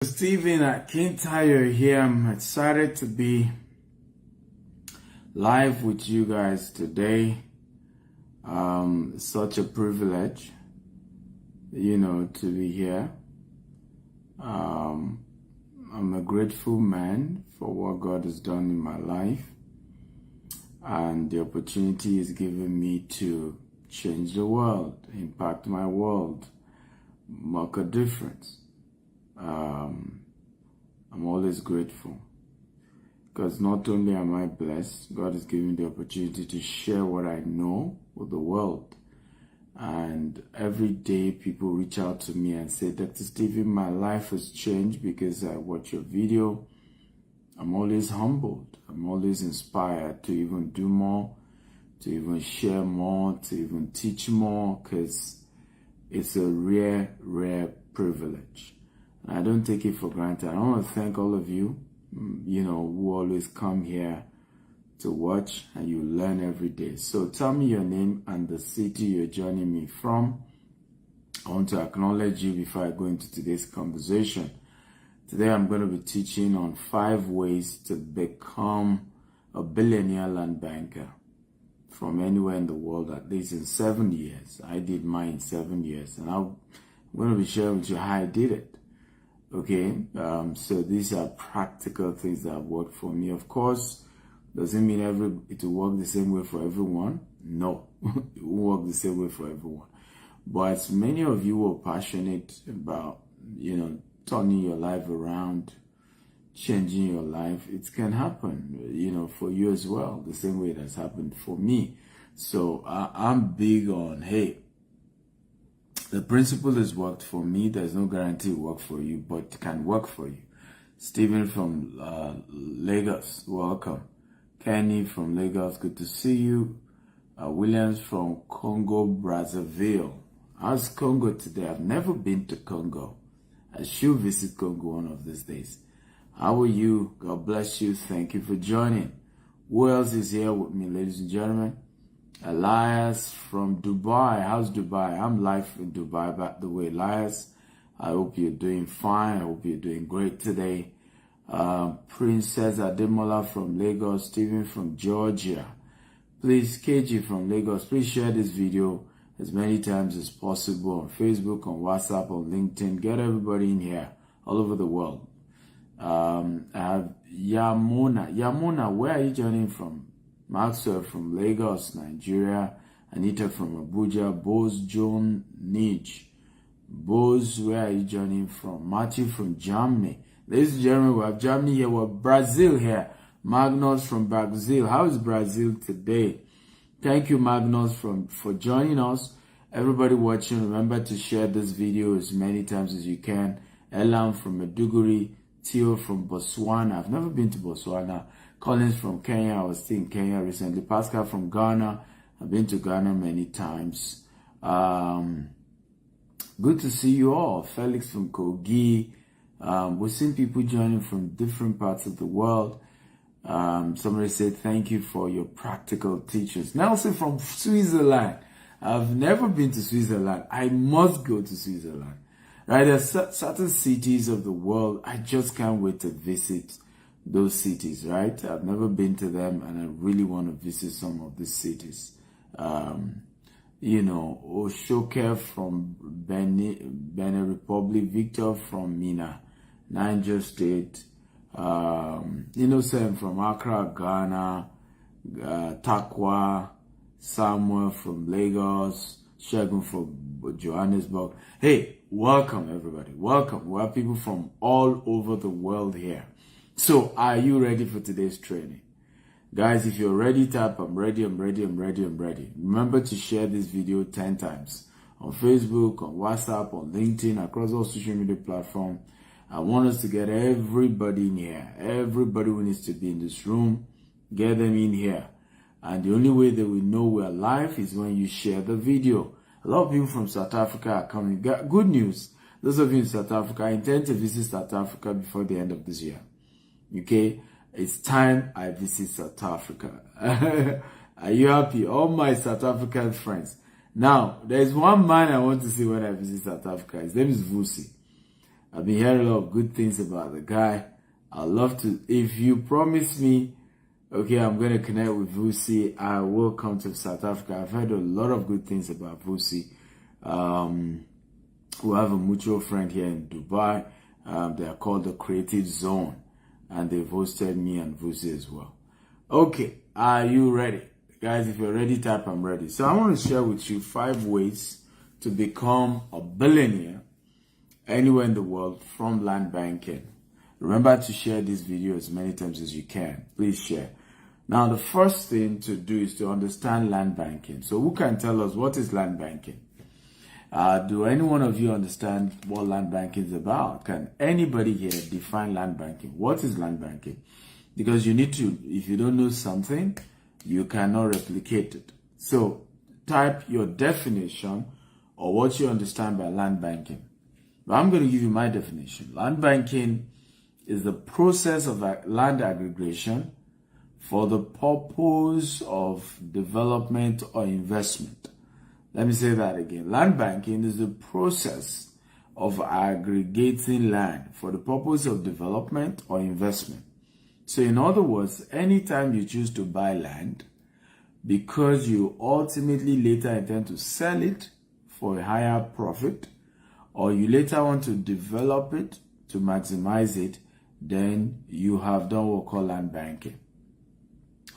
Stephen Akintayo here. I'm excited to be live with you guys today. Such a privilege, to be here. I'm a grateful man for what God has done in my life and the opportunity is given me to change the world, impact my world, make a difference. I'm always grateful because not only am I blessed, God has given me the opportunity to share what I know with the world. And every day people reach out to me and say, Dr. Stephen, my life has changed because I watch your video. I'm always humbled. I'm always inspired to even do more, to even share more, to even teach more, because it's a rare privilege. I don't take it for granted. I want to thank all of you, who always come here to watch and you learn every day. So tell me your name and the city you're joining me from. I want to acknowledge you before I go into today's conversation. Today I'm going to be teaching on 5 ways to become a billionaire land banker from anywhere in the world, at least in 7 years. I did mine in 7 years, and I'm going to be sharing with you how I did it. Okay, so these are practical things that have worked for me. Of course, doesn't mean it will work the same way for everyone. No, it won't work the same way for everyone. But many of you are passionate about, turning your life around, changing your life. It can happen, for you as well, the same way it has happened for me. So I'm big on, hey, the principle has worked for me. There's no guarantee it will work for you, but it can work for you. Stephen from Lagos, welcome. Kenny from Lagos, good to see you. Williams from Congo, Brazzaville. How's Congo today? I've never been to Congo. I should visit Congo one of these days. How are you? God bless you. Thank you for joining. Who else is here with me, ladies and gentlemen? Elias from Dubai. How's Dubai? I'm live in Dubai, by the way. Elias, I hope you're doing fine. I hope you're doing great today. Princess Ademola from Lagos. Stephen from Georgia. Please, KG from Lagos, please share this video as many times as possible on Facebook, on WhatsApp, on LinkedIn. Get everybody in here, all over the world. I have Yamuna. Yamuna, where are you joining from? Maxwell from Lagos, Nigeria. Anita from Abuja. Bose John Nij. Bose, where are you joining from? Matthew from Germany. Ladies and gentlemen, we have Germany here. We have Brazil here. Magnus from Brazil. How is Brazil today? Thank you, Magnus, for joining us. Everybody watching, remember to share this video as many times as you can. Elam from Maiduguri. Theo from Botswana. I've never been to Botswana. Collins from Kenya. I was still in Kenya recently. Pascal from Ghana. I've been to Ghana many times. Good to see you all. Felix from Kogi. We're seeing people joining from different parts of the world. Somebody said thank you for your practical teachers. Nelson from Switzerland. I've never been to Switzerland. I must go to Switzerland. Right, there are certain cities of the world I just can't wait to visit. Those cities, right? I've never been to them and I really want to visit some of these cities. Oshoke from Benin Republic, Victor from Mina, Niger State, Innocent from Accra, Ghana, Takwa, Samuel from Lagos, Shagun from Johannesburg. Hey, welcome everybody. Welcome. We have people from all over the world here. So, are you ready for today's training? Guys, if you're ready, tap I'm ready. Remember to share this video 10 times on Facebook, on WhatsApp, on LinkedIn, across all social media platforms. I want us to get everybody in here. Everybody who needs to be in this room, get them in here. And the only way that we know we're live is when you share the video. A lot of people from South Africa are coming. Good news. Those of you in South Africa, I intend to visit South Africa before the end of this year. Okay, it's time I visit South Africa. Are you happy? All my South African friends. Now, there's one man I want to see when I visit South Africa. His name is Vusi. I've been hearing a lot of good things about the guy. I'd love to, if you promise me, okay, I'm going to connect with Vusi, I will come to South Africa. I've heard a lot of good things about Vusi. We have a mutual friend here in Dubai. They are called the Creative Zone, and they've hosted me and Vusi as well. Okay, are you ready? Guys, if you're ready, type I'm ready. So I want to share with you 5 ways to become a billionaire anywhere in the world from land banking. Remember to share this video as many times as you can. Please share. Now, the first thing to do is to understand land banking. So who can tell us what is land banking? Do any one of you understand what land banking is about? Can anybody here define land banking? What is land banking? Because you need to, if you don't know something, you cannot replicate it. So type your definition or what you understand by land banking. But I'm going to give you my definition. Land banking is the process of land aggregation for the purpose of development or investment. Let me say that again. Land banking is the process of aggregating land for the purpose of development or investment. So in other words, anytime you choose to buy land, because you ultimately later intend to sell it for a higher profit, or you later want to develop it to maximize it, then you have done what we call land banking.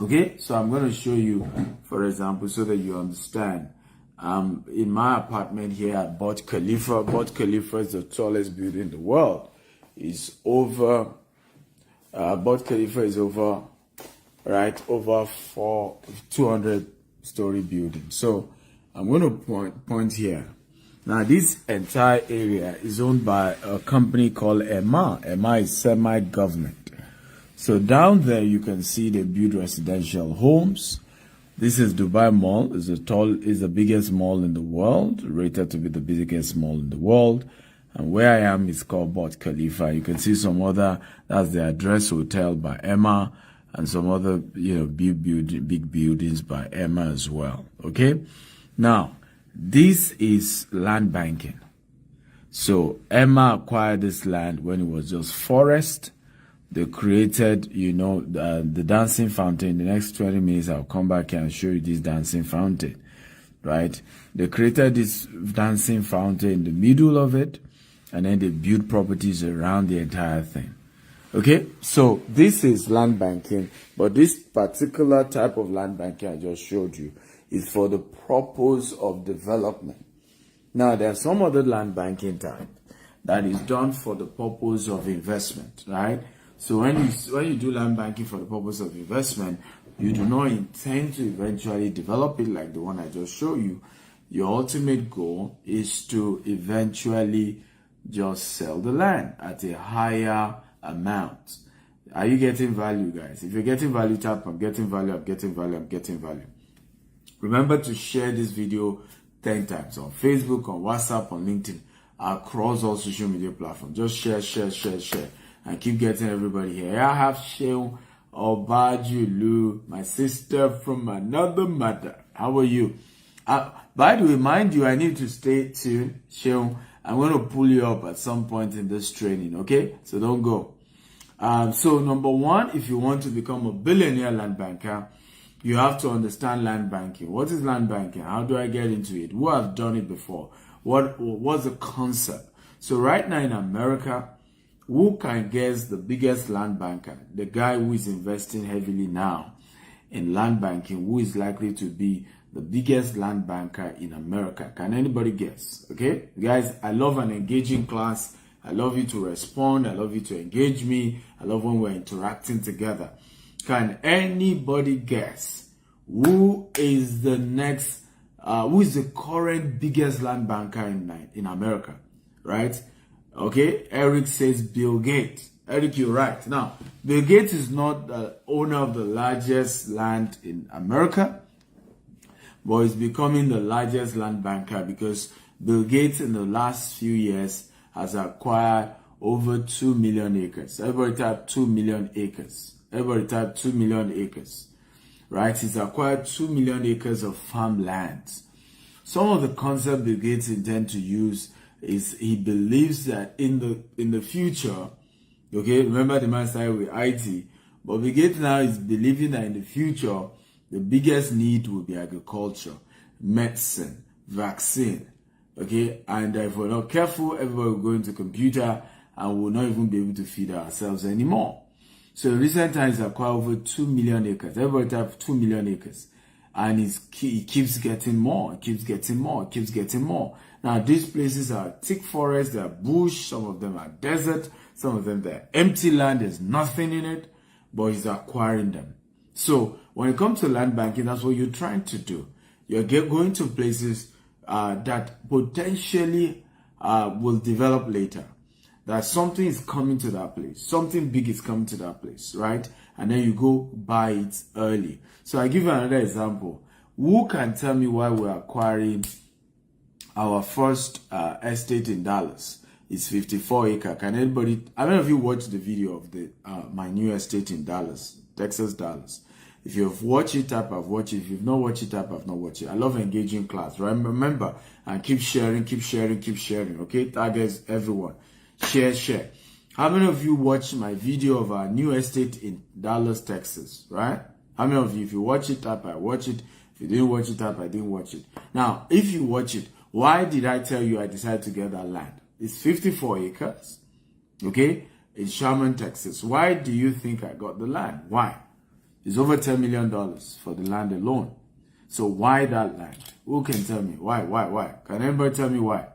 Okay, so I'm going to show you, for example, so that you understand. In my apartment here at Burj Khalifa. Burj Khalifa is the tallest building in the world. Burj Khalifa is over 200-story building. So I'm going to point here. Now, this entire area is owned by a company called Emaar. Emaar is semi-government. So down there, you can see they build residential homes. This is Dubai Mall. Is the biggest mall in the world, rated to be the biggest mall in the world. And where I am is called Burj Khalifa. You can see some other, that's the Address Hotel by Emaar, and some other, big buildings by Emaar as well. Okay. Now, this is land banking. So Emaar acquired this land when it was just forest. They created, the dancing fountain. In the next 20 minutes, I'll come back and show you this dancing fountain, right? They created this dancing fountain in the middle of it, and then they built properties around the entire thing. Okay, so this is land banking, but this particular type of land banking I just showed you is for the purpose of development. Now, there's some other land banking type that is done for the purpose of investment, right? So when you do land banking for the purpose of investment, you do not intend to eventually develop it like the one I just showed you. Your ultimate goal is to eventually just sell the land at a higher amount. Are you getting value, guys? If you're getting value, tap I'm getting value, I'm getting value, I'm getting value. Remember to share this video 10 times on Facebook, on WhatsApp, on LinkedIn, across all social media platforms. Just share. And keep getting everybody here. I have Sheung Obajulu, my sister from another mother. How are you? By the way, mind you, I need to stay tuned. Sheung, I'm going to pull you up at some point in this training, okay? So don't go. So number one, if you want to become a billionaire land banker, you have to understand land banking. What is land banking? How do I get into it? Who have done it before? What's the concept? So right now in America, who can guess the biggest land banker? The guy who is investing heavily now in land banking, who is likely to be the biggest land banker in America? Can anybody guess? Okay, guys, I love an engaging class. I love you to respond. I love you to engage me. I love when we're interacting together. Can anybody guess who is the next, who is the current biggest land banker in America, right? Okay, Eric says Bill Gates. Eric, you're right. Now, Bill Gates is not the owner of the largest land in America, but he's becoming the largest land banker because Bill Gates in the last few years has acquired over 2 million acres. Everybody type 2 million acres. Everybody type 2 million acres. Right? He's acquired 2 million acres of farmland. Some of the concepts Bill Gates intend to use is he believes that in the future, okay, remember the man started with IT, but Bill Gates now is believing that in the future, the biggest need will be agriculture, medicine, vaccine, okay, and if we're not careful, everybody will go into computer and will not even be able to feed ourselves anymore. So in recent times, acquired over 2 million acres. Everybody have 2 million acres. And he keeps getting more, keeps getting more, keeps getting more. Now, these places are thick forest, they are bush, some of them are desert, some of them they're empty land, there's nothing in it, but he's acquiring them. So, when it comes to land banking, that's what you're trying to do. You're going to places that potentially will develop later. That something is coming to that place. Something big is coming to that place, right? And then you go buy it early. So I give you another example. Who can tell me why we're acquiring our first estate in Dallas? It's 54 acre. Can anybody, how many of you watched the video of the my new estate in Dallas, Texas, Dallas? If you've watched it up, I've watched it. If you've not watched it up, I've not watched it. I love engaging class, right? Remember, and keep sharing, okay? Targets everyone. Share. How many of you watched my video of our new estate in Dallas, Texas, right? How many of you, if you watch it up, I watch it. If you didn't watch it up, I didn't watch it. Now, if you watch it, why did I tell you I decided to get that land? It's 54 acres, okay? In Sherman, Texas. Why do you think I got the land? Why? It's over $10 million for the land alone. So why that land? Who can tell me? Why? Can anybody tell me why?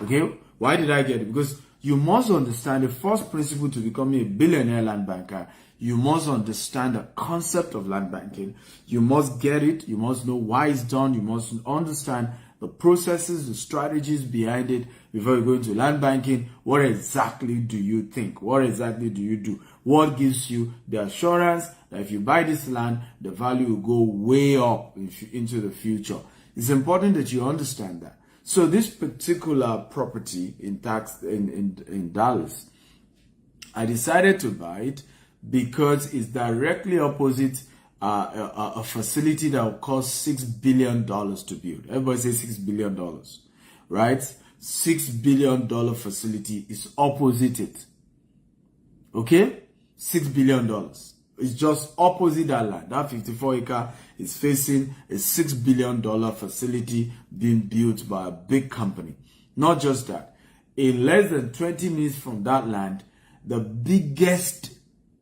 Okay? Why did I get it? Because you must understand the first principle to becoming a billionaire land banker. You must understand the concept of land banking. You must get it. You must know why it's done. You must understand the processes, the strategies behind it before you go into land banking. What exactly do you think? What exactly do you do? What gives you the assurance that if you buy this land, the value will go way up into the future? It's important that you understand that. So this particular property in Dallas, I decided to buy it because it's directly opposite a facility that will cost $6 billion to build. Everybody says $6 billion, right? $6 billion facility is opposite it. Okay? $6 billion. It's just opposite that land. That 54 acre is facing a $6 billion facility being built by a big company. Not just that. In less than 20 minutes from that land, the biggest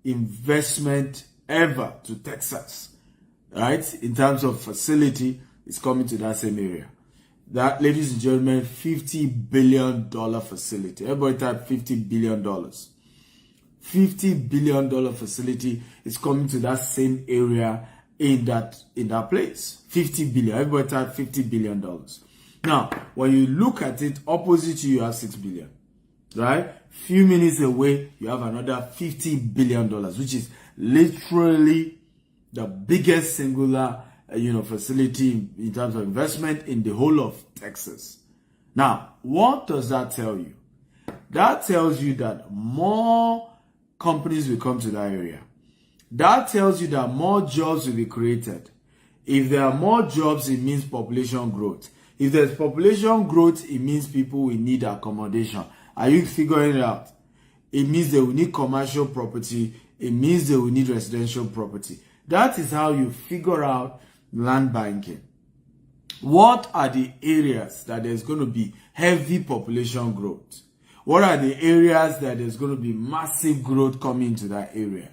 investment ever to Texas, right, in terms of facility, is coming to that same area. That, ladies and gentlemen, $50 billion facility. Everybody type $50 billion. $50 billion facility is coming to that same area in that place. 50 billion. Everybody type $50 billion. Now, when you look at it, opposite you have 6 billion. Right? Few minutes away, you have another $50 billion, which is literally the biggest singular facility in terms of investment in the whole of Texas. Now, what does that tell you? That tells you that more companies will come to that area. That tells you that more jobs will be created. If there are more jobs, it means population growth. If there's population growth, it means people will need accommodation. Are you figuring it out? It means they will need commercial property. It means they will need residential property. That is how you figure out land banking. What are the areas that there's going to be heavy population growth? What are the areas that there's going to be massive growth coming into that area?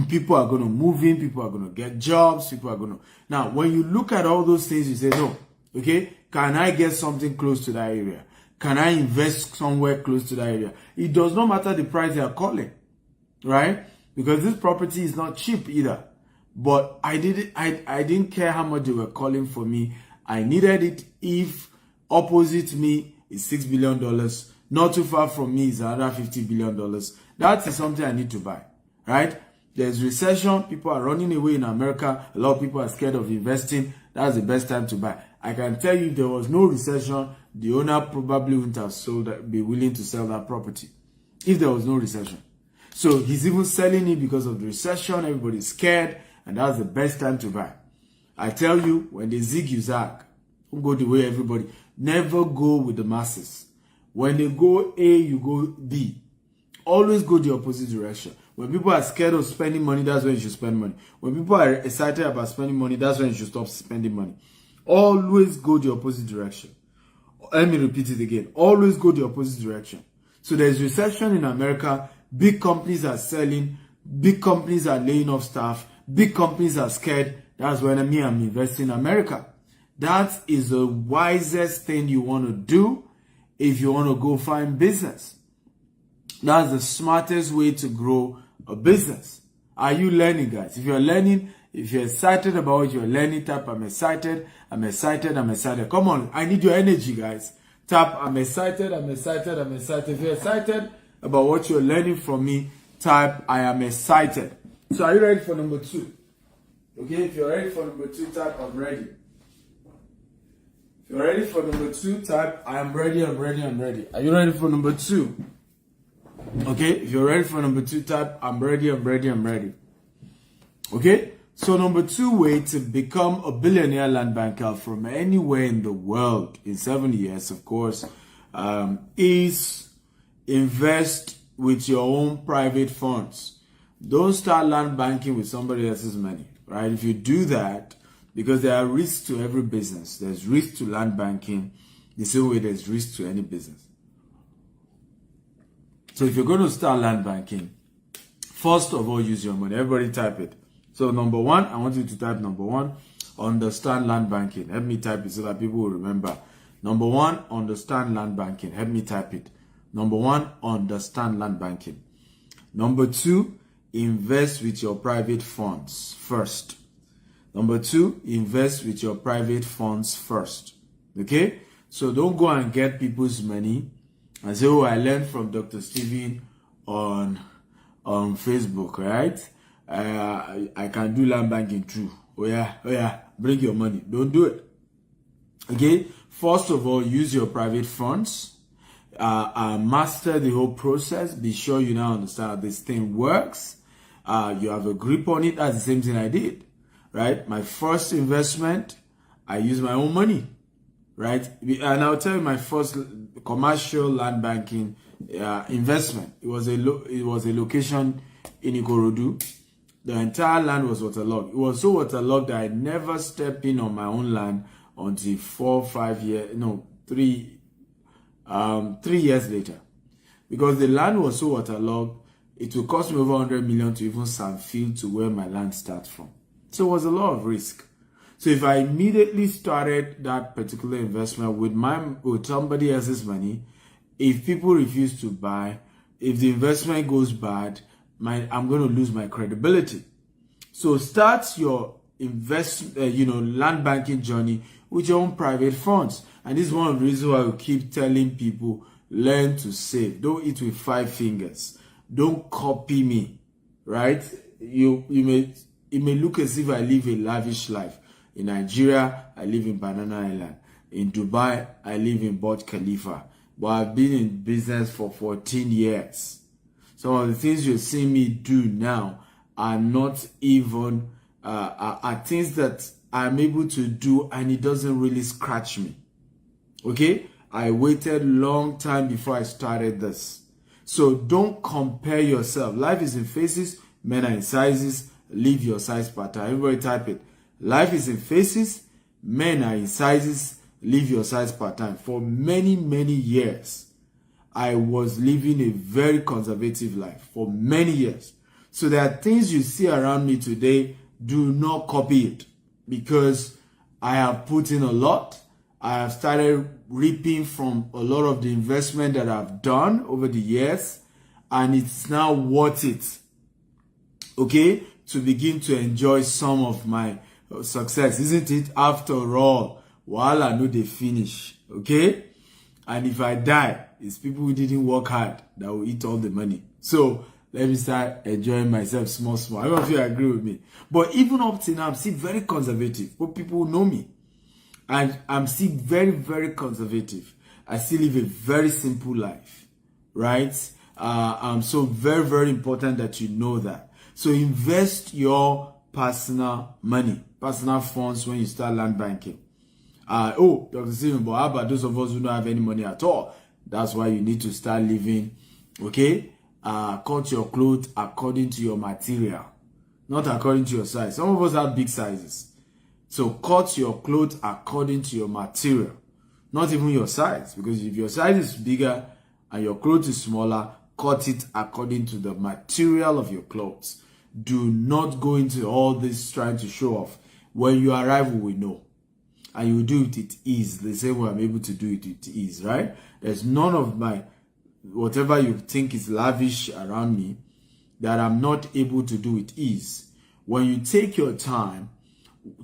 People are going to move in, people are going to get jobs, people are going to... Now, when you look at all those things, you say, no, okay, can I get something close to that area? Can I invest somewhere close to that area? It does not matter the price they are calling, right? Because this property is not cheap either. But I didn't care how much they were calling for me. I needed it if opposite me is $6 billion. Not too far from me is another $50 billion. That is something I need to buy, right? There's recession. People are running away in America. A lot of people are scared of investing. That's the best time to buy. I can tell you if there was no recession, the owner probably wouldn't have be willing to sell that property if there was no recession. So he's even selling it because of the recession. Everybody's scared, and that's the best time to buy. I tell you, when they zig, you zag. Don't go the way everybody. Never go with the masses. When they go A, you go B. Always go the opposite direction. When people are scared of spending money, that's when you should spend money. When people are excited about spending money, that's when you should stop spending money. Always go the opposite direction. Let me repeat it again. Always go the opposite direction. So there's recession in America. Big companies are selling. Big companies are laying off staff. Big companies are scared. That's when I'm investing in America. That is the wisest thing you want to do if you want to go find business. That's the smartest way to grow a business. Are you learning, guys? If you're learning, if you're excited about what you're learning, tap I'm excited, I'm excited, I'm excited. Come on, I need your energy, guys. Tap I'm excited, I'm excited, I'm excited. If you're excited about what you're learning from me, type I am excited. So are you ready for number 2? Okay, if you're ready for number 2, type I'm ready. If you're ready for number 2, type I am ready, I'm ready, I'm ready. Are you ready for number 2? Okay, if you're ready for number 2, type I'm ready, I'm ready, I'm ready. Okay, so number 2 way to become a billionaire land banker from anywhere in the world in 7 years, of course, is invest with your own private funds. Don't start land banking with somebody else's money, right? If you do that, because there are risks to every business. There's risk to land banking the same way there's risk to any business. So if you're going to start land banking, first of all, use your money. Everybody type it. So number 1, I want you to type number 1, understand land banking. Help me type it so that people will remember. Number 1, understand land banking. Help me type it. Number 1, understand land banking. Number 2, invest with your private funds first. Number 2, invest with your private funds first. Okay? So don't go and get people's money and say, oh, I learned from Dr. Steven on Facebook, right? I can do land banking too. Oh yeah, bring your money. Don't do it. Okay? First of all, use your private funds. Master the whole process. Be sure you now understand how this thing works. You have a grip on it. That's the same thing I did, right? My first investment, I used my own money, right? And I'll tell you my first commercial land banking investment. It was a location in Ikorodu. The entire land was waterlogged. It was so waterlogged that I never stepped in on my own land until 3 years later. Because the land was so waterlogged, it will cost me over 100 million to even sand field to where my land starts from. So it was a lot of risk. So if I immediately started that particular investment with somebody else's money, if people refuse to buy, if the investment goes bad, I'm going to lose my credibility. So start your land banking journey with your own private funds. And this is one of the reasons why I keep telling people, learn to save. Don't eat with 5 fingers. Don't copy me, right? It may look as if I live a lavish life. In Nigeria, I live in Banana Island. In Dubai, I live in Burj Khalifa. But I've been in business for 14 years. Some of the things you see me do now are not even are things that I'm able to do, and it doesn't really scratch me. Okay? I waited long time before I started this. So don't compare yourself. Life is in phases, men are in sizes. Leave your size pattern. Everybody type it. Life is in phases, men are in sizes. Leave your size pattern. For many, many years, I was living a very conservative life for many years. So there are things you see around me today, do not copy it, because I have put in a lot. I have started reaping from a lot of the investment that I've done over the years, and it's now worth it, okay, to begin to enjoy some of my success, isn't it? After all, while I know they finish, okay? And if I die, it's people who didn't work hard that will eat all the money. So let me start enjoying myself small. I don't know if you agree with me. But even up till now, I'm still very conservative. But people know me. And I'm still very, very conservative. I still live a very simple life. Right? So very, very important that you know that. So invest your personal money, personal funds when you start land banking. Oh, Dr. Stephen, but how about those of us who don't have any money at all? That's why you need to start living, okay? Cut your clothes according to your material, not according to your size. Some of us have big sizes. So cut your clothes according to your material, not even your size. Because if your size is bigger and your clothes is smaller, cut it according to the material of your clothes. Do not go into all this trying to show off. When you arrive, we will know. And you do it with ease. The same way I'm able to do it with ease, right? There's none of my, whatever you think is lavish around me, that I'm not able to do with ease. When you take your time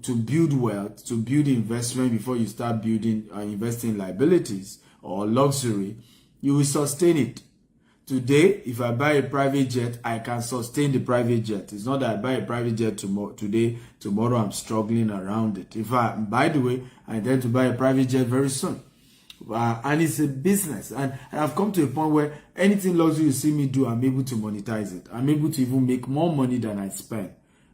to build wealth, to build investment before you start building investing in liabilities or luxury, you will sustain it. Today, if I buy a private jet, I can sustain the private jet. It's not that I buy a private jet today, tomorrow I'm struggling around it. By the way, I intend to buy a private jet very soon. And it's a business. And I've come to a point where anything luxury you see me do, I'm able to monetize it. I'm able to even make more money than I spend,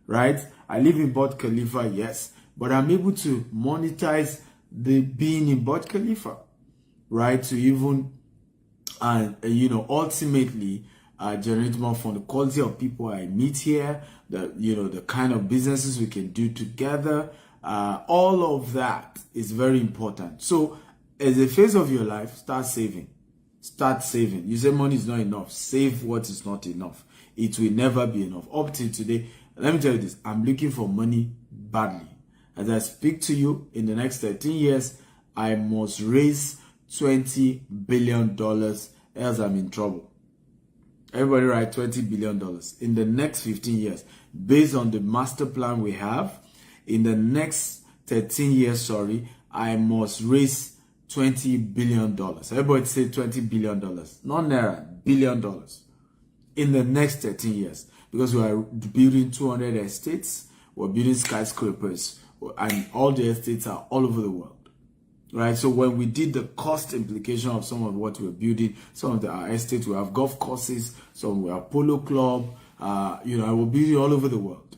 right? I live in Burj Khalifa, yes, but I'm able to monetize the being in Burj Khalifa, right? To even ultimately generate more from the quality of people I meet here, the kind of businesses we can do together. All of that is very important. So as a phase of your life, start saving. Start saving. You say money is not enough. Save what is not enough. It will never be enough. Up till today, let me tell you this. I'm looking for money badly. As I speak to you, in the next 13 years, I must raise $20 billion, else I'm in trouble. Everybody write $20 billion. In the next 15 years, based on the master plan we have, in the next 13 years, I must raise $20 billion. Everybody say $20 billion. Not naira, $1 billion. In the next 13 years. Because we are building 200 estates, we're building skyscrapers, and all the estates are all over the world. Right, so when we did the cost implication of some of what we're building, some of our estates, we have golf courses, some we have polo club, I will build it all over the world.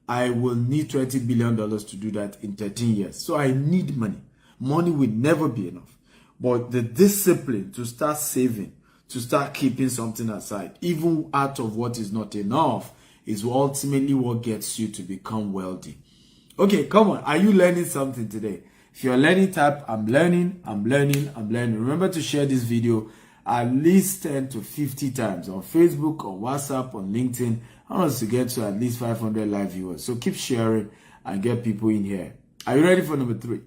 I will need $20 billion to do that in 13 years. So I need money. Money will never be enough. But the discipline to start saving, to start keeping something aside, even out of what is not enough, is ultimately what gets you to become wealthy. Okay, come on. Are you learning something today? If you're learning, type, I'm learning. Remember to share this video at least 10 to 50 times on Facebook, on WhatsApp, on LinkedIn. I want us to get to at least 500 live viewers. So keep sharing and get people in here. Are you ready for number 3?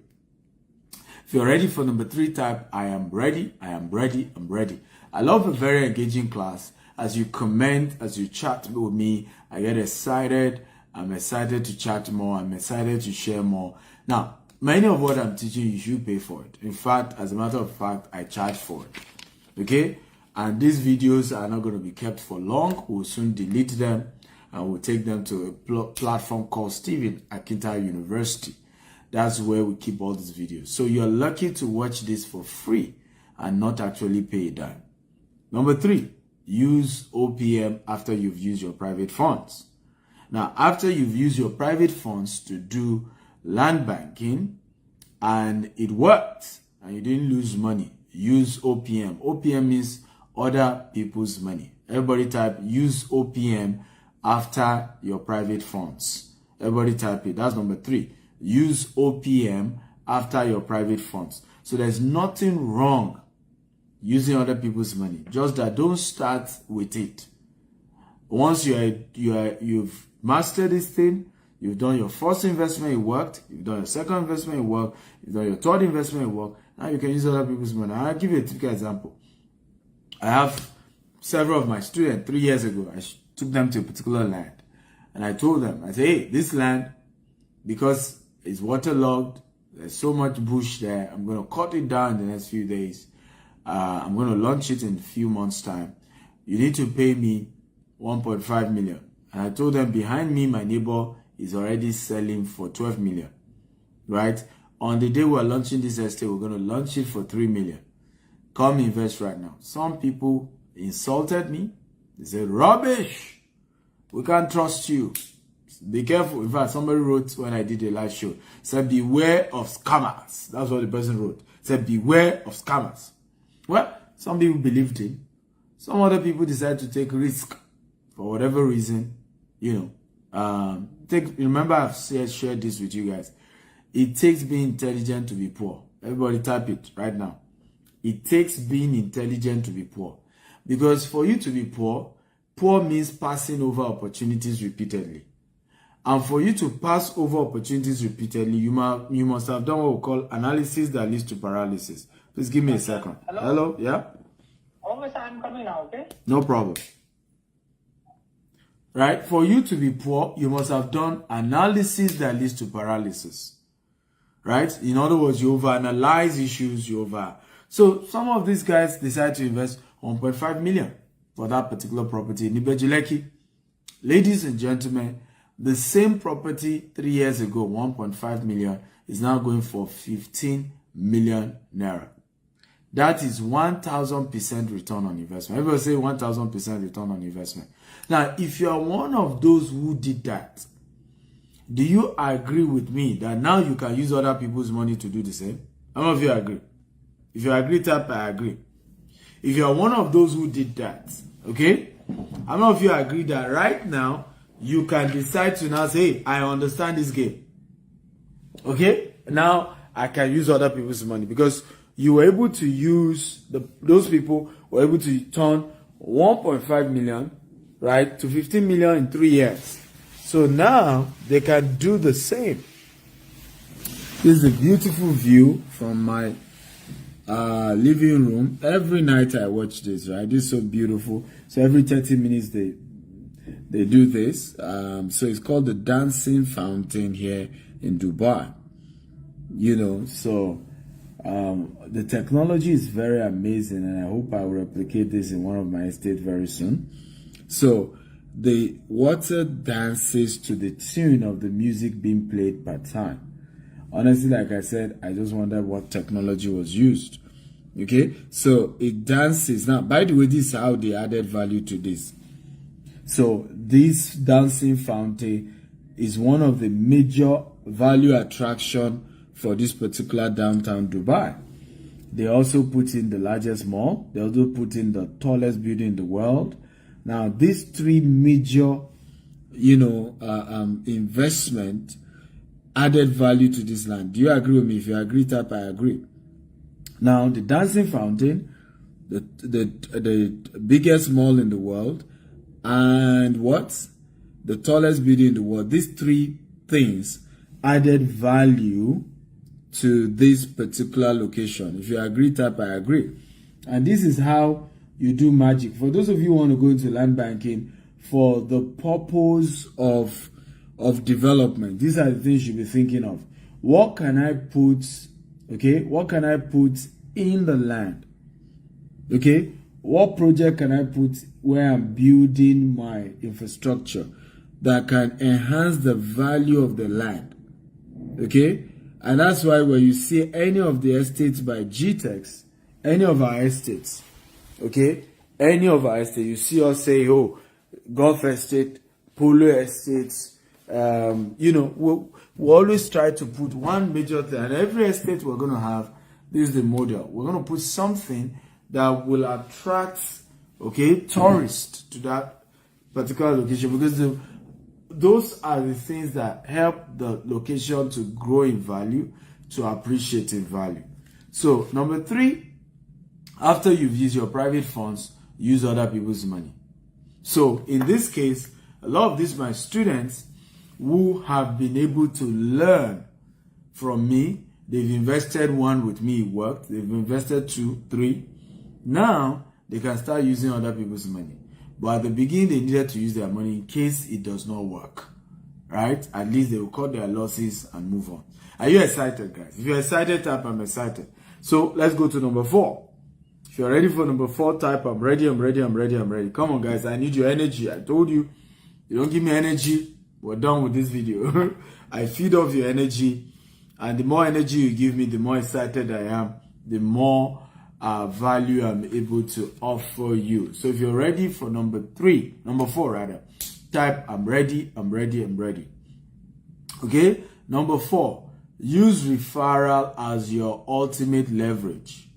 If you're ready for number 3, type, I am ready. I love a very engaging class. As you comment, as you chat with me, I get excited. I'm excited to chat more. I'm excited to share more. Now, many of what I'm teaching, you should pay for it. In fact, as a matter of fact, I charge for it. Okay? And these videos are not going to be kept for long. We'll soon delete them and we'll take them to a platform called Stephen Akintayo University. That's where we keep all these videos. So you're lucky to watch this for free and not actually pay a dime. Number 3, use OPM after you've used your private funds. Now, after you've used your private funds to do land banking and it worked and you didn't lose money, use OPM. OPM means other people's money. Everybody type use OPM after your private funds. Everybody type it. That's number 3. Use OPM after your private funds. So there's nothing wrong using other people's money. Just that don't start with it. Once you've mastered this thing, you've done your first investment, it worked. You've done your second investment, it worked. You've done your third investment, it worked. Now you can use other people's money. I'll give you a typical example. I have several of my students 3 years ago. I took them to a particular land. And I told them, I said, hey, this land, because it's waterlogged, there's so much bush there, I'm going to cut it down in the next few days. I'm going to launch it in a few months' time. You need to pay me 1.5 million. And I told them, behind me, my neighbor is already selling for 12 million, right? On the day we're launching this estate, we're going to launch it for 3 million. Come invest right now. Some people insulted me. They said, rubbish. We can't trust you. Be careful. In fact, somebody wrote when I did a live show, said, beware of scammers. That's what the person wrote. Said, beware of scammers. Well, some people believed him. Some other people decided to take risk for whatever reason, remember I've shared this with you guys. It takes being intelligent to be poor. Everybody type it right now. It takes being intelligent to be poor. Because for you to be poor means passing over opportunities repeatedly. And for you to pass over opportunities repeatedly, you must have done what we call analysis that leads to paralysis. Please give me a second. Hello? Yeah? I'm coming now, okay? No problem. Right? For you to be poor, you must have done analysis that leads to paralysis. Right? In other words, you overanalyze issues, So some of these guys decide to invest 1.5 million for that particular property in Ibeju Lekki. Ladies and gentlemen, the same property 3 years ago, 1.5 million, is now going for 15 million naira. That is 1,000% return on investment. Everybody say 1,000% return on investment. Now, if you are one of those who did that, do you agree with me that now you can use other people's money to do the same? How many of you agree? If you agree, type I agree. If you are one of those who did that, okay? How many of you agree that right now you can decide to now say, hey, I understand this game. Okay? Now I can use other people's money because you were able to use those people were able to turn 1.5 million, right, to 15 million in 3 years. So now they can do the same. This is a beautiful view from my living room. Every night I watch this, right? This is so beautiful. So every 30 minutes they do this. So it's called the Dancing Fountain here in Dubai. So the technology is very amazing, and I hope I'll replicate this in one of my estates very soon. So the water dances to the tune of the music being played per time. Honestly, like I said, I just wondered what technology was used. Okay, so it dances. Now, by the way, this is how they added value to this. So this dancing fountain is one of the major value attraction for this particular downtown Dubai. They also put in the largest mall. They also put in the tallest building in the world. Now, these three major, investment added value to this land. Do you agree with me? If you agree, type I agree. Now, the dancing fountain, the biggest mall in the world, and what? The tallest building in the world. These three things added value to this particular location. If you agree, type I agree. And this is how you do magic. For those of you who want to go into land banking for the purpose of development, these are the things you'll be thinking of. What can I put, okay? What can I put in the land? Okay? What project can I put where I'm building my infrastructure that can enhance the value of the land? Okay? And that's why when you see any of the estates by GTEx, any of our estates, okay, any of our estates, you see us say, oh, Golf Estate, Polo Estates, we always try to put one major thing. And every estate we're going to have, this is the model. We're going to put something that will attract, okay, tourists to that particular location, because those are the things that help the location to grow in value, to appreciate in value. So, number 3, after you've used your private funds, use other people's money. So, in this case, a lot of these my students who have been able to learn from me, they've invested 1 with me, it worked. They've invested 2, 3. Now, they can start using other people's money. But at the beginning, they needed to use their money in case it does not work, right? At least they will cut their losses and move on. Are you excited, guys? If you're excited, type I'm excited. So let's go to number 4. If you're ready for number 4, type I'm ready, I'm ready, I'm ready, I'm ready. Come on, guys. I need your energy. I told you, you don't give me energy, we're done with this video. I feed off your energy. And the more energy you give me, the more excited I am, the more value I'm able to offer you. So if you're ready for number 4 rather, type I'm ready. Okay. Number 4, use referral as your ultimate leverage.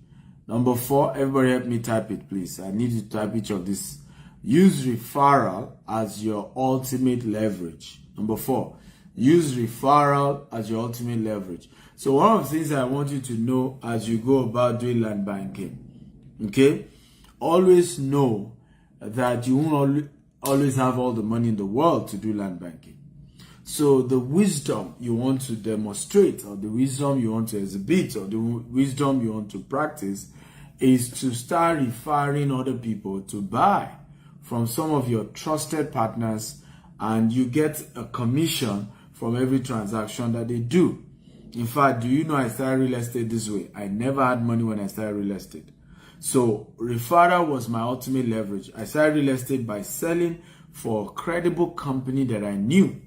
Number 4, everybody help me type it, please. I need you to type each of this. Use referral as your ultimate leverage. Number 4, use referral as your ultimate leverage. So one of the things I want you to know as you go about doing land banking, okay, always know that you won't always have all the money in the world to do land banking. So the wisdom you want to demonstrate, or the wisdom you want to exhibit, or the wisdom you want to practice is to start referring other people to buy from some of your trusted partners, and you get a commission from every transaction that they do. In fact, do you know I started real estate this way? I never had money when I started real estate. So referral was my ultimate leverage. I started real estate by selling for a credible company that I knew.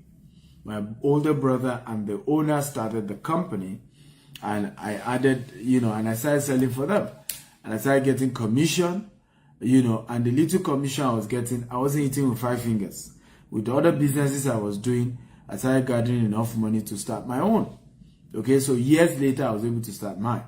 My older brother and the owner started the company, and I added, and I started selling for them. And I started getting commission, and the little commission I was getting, I wasn't eating with 5 fingers. With the other businesses I was doing, I started gathering enough money to start my own. Okay, so years later, I was able to start mine.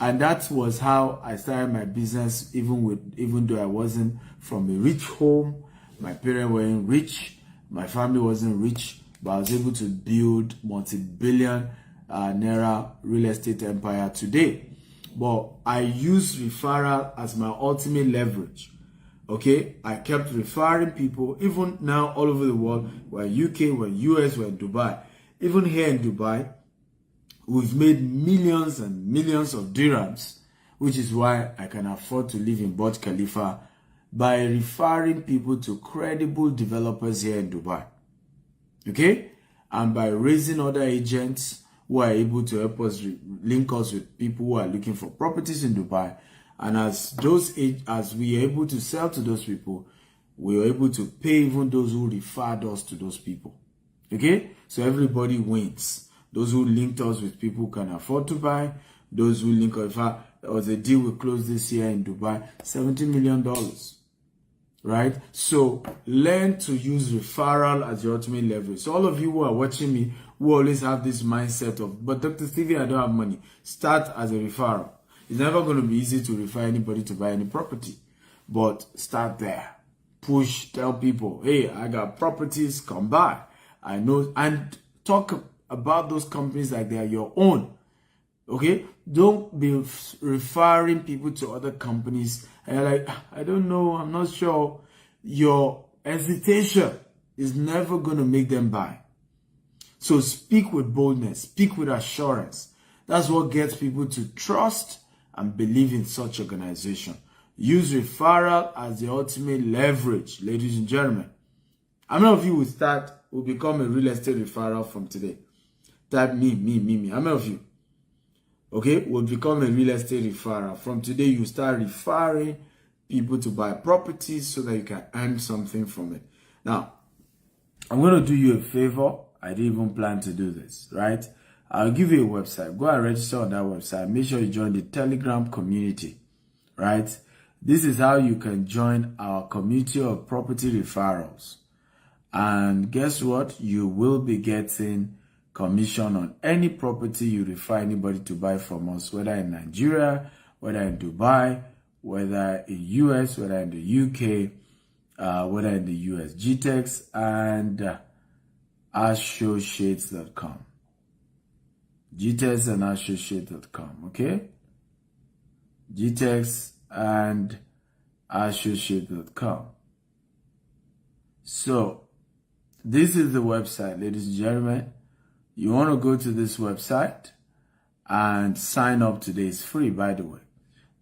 And that was how I started my business, even though I wasn't from a rich home. My parents weren't rich. My family wasn't rich. But I was able to build multi-billion naira real estate empire today. But I use referral as my ultimate leverage. Okay, I kept referring people, even now all over the world. We're in UK, we're in US, we're in Dubai. Even here in Dubai, we've made millions and millions of dirhams, which is why I can afford to live in Burj Khalifa, by referring people to credible developers here in Dubai. Okay, and by raising other agents who are able to help us link us with people who are looking for properties in Dubai, and as we are able to sell to those people, we are able to pay even those who referred us to those people. Okay, so everybody wins. Those who linked us with people who can afford to buy, those who link us. There was a deal we closed this year in Dubai, $70 million. Right? So learn to use referral as your ultimate leverage. So all of you who are watching me, who always have this mindset of, but Dr. Stevie, I don't have money. Start as a referral. It's never going to be easy to refer anybody to buy any property, but start there. Push, tell people, hey, I got properties, come by. I know, and talk about those companies like they are your own. Okay? Don't be referring people to other companies and you're like, I don't know, I'm not sure. Your hesitation is never going to make them buy. So speak with boldness, speak with assurance. That's what gets people to trust and believe in such organization. Use referral as the ultimate leverage, ladies and gentlemen. How many of you will become a real estate referral from today? Type me. How many of you? Okay, will become a real estate referral. From today, you start referring people to buy properties so that you can earn something from it. Now, I'm going to do you a favor. I didn't even plan to do this, right? I'll give you a website. Go and register on that website. Make sure you join the Telegram community, right? This is how you can join our community of property referrals. And guess what? You will be getting commission on any property you refer anybody to buy from us, whether in Nigeria, whether in Dubai, whether in US, whether in the UK, whether in the US. GTEx and associates.com. GTEx and associates.com, okay? GTEx and associates.com. So, this is the website, ladies and gentlemen. You want to go to this website and sign up today. It's free, by the way.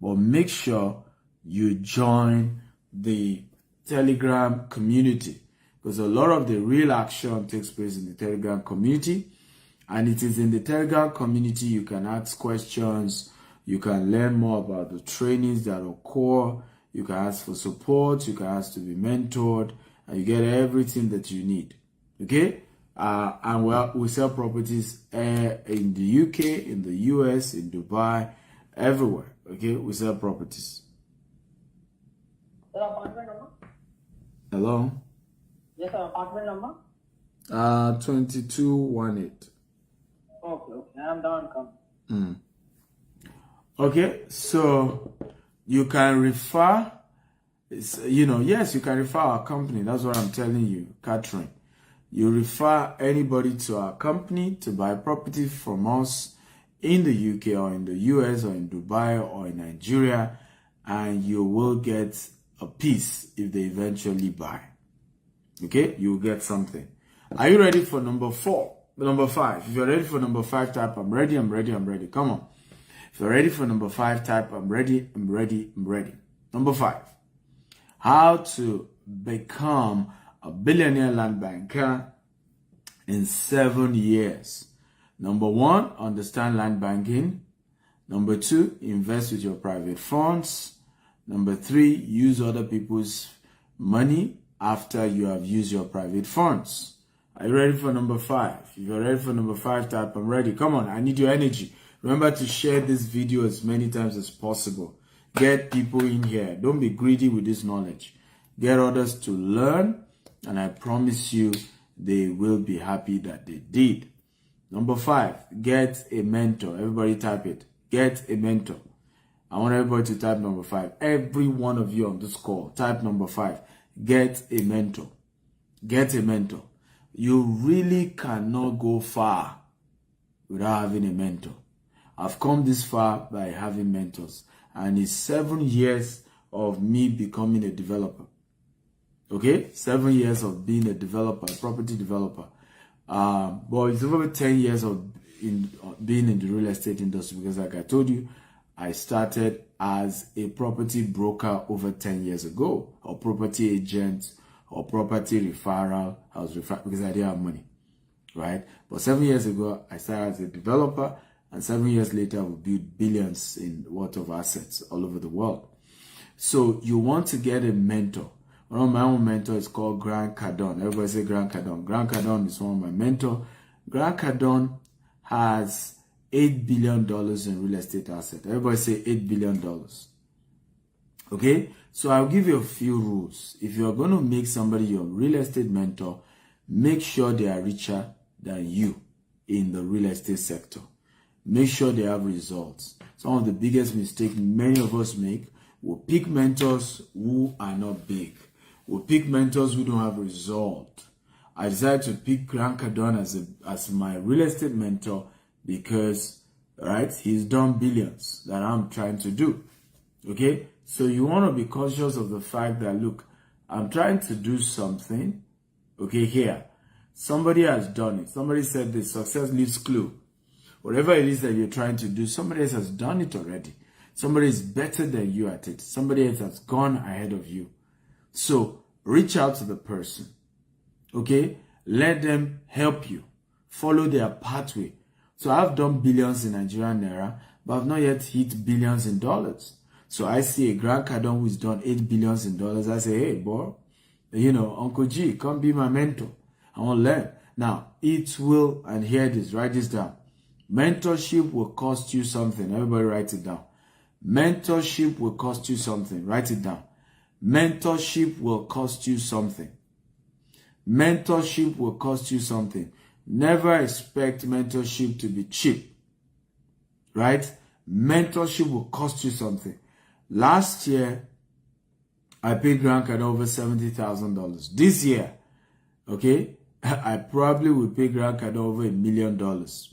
But make sure you join the Telegram community, because a lot of the real action takes place in the Telegram community. And it is in the Telegram community you can ask questions. You can learn more about the trainings that occur. You can ask for support. You can ask to be mentored. And you get everything that you need. Okay? And we sell properties in the UK, in the US, in Dubai, everywhere. Okay, we sell properties. Hello? Yes, sir. Apartment number? 2218. Okay. I'm down. Come. Okay, so you can refer, yes, you can refer our company. That's what I'm telling you, Catherine. You refer anybody to our company to buy property from us in the UK or in the US or in Dubai or in Nigeria, and you will get a piece if they eventually buy. Okay, you will get something. Are you ready for number 5? If you're ready for number 5, type I'm ready. Come on. If you're ready for number 5, type I'm ready. Number 5. How to become a billionaire land banker in 7 years. Number 1, understand land banking. Number 2, invest with your private funds. Number 3, use other people's money after you have used your private funds. Are you ready for number 5? If you're ready for number 5, type I'm ready. Come on, I need your energy. Remember to share this video as many times as possible. Get people in here. Don't be greedy with this knowledge. Get others to learn, and I promise you they will be happy that they did. Number 5, get a mentor. Everybody type it. Get a mentor. I want everybody to type number 5. Every one of you on this call, type number 5. Get a mentor. Get a mentor. You really cannot go far without having a mentor. I've come this far by having mentors, and it's 7 years of me becoming a developer. Okay, 7 years of being a developer, a property developer. But it's over 10 years of being in the real estate industry, because like I told you, I started as a property broker over 10 years ago, or property agent, or property referral. I was referred because I didn't have money, right? But 7 years ago, I started as a developer, and 7 years later, we built billions in worth of assets all over the world. So you want to get a mentor. One of my own mentors is called Grant Cardone. Everybody say Grant Cardone. Grant Cardone is one of my mentors. Grant Cardone has $8 billion in real estate assets. Everybody say $8 billion. Okay? So I'll give you a few rules. If you're going to make somebody your real estate mentor, make sure they are richer than you in the real estate sector. Make sure they have results. Some of the biggest mistakes many of us make, we pick mentors who are not big. We pick mentors who don't have result. I decided to pick Grant Cardone as my real estate mentor because, right, he's done billions that I'm trying to do. Okay? So you want to be conscious of the fact that, look, I'm trying to do something, okay, here. Somebody has done it. Somebody said this, success leaves clue. Whatever it is that you're trying to do, somebody else has done it already. Somebody is better than you at it. Somebody else has gone ahead of you. So reach out to the person, okay? Let them help you. Follow their pathway. So I've done billions in Nigerian naira, but I've not yet hit billions in dollars. So I see a Grant Cardone who's done $8 billion in dollars. I say, hey, boy, Uncle G, come be my mentor. I want to learn. Now, it will, and hear this, write this down. Mentorship will cost you something. Everybody write it down. Mentorship will cost you something. Write it down. Mentorship will cost you something. Mentorship will cost you something. Never expect mentorship to be cheap. Right? Mentorship will cost you something. Last year, I paid Grant Cardone over $70,000. This year, okay, I probably will pay Grant Cardone over $1 million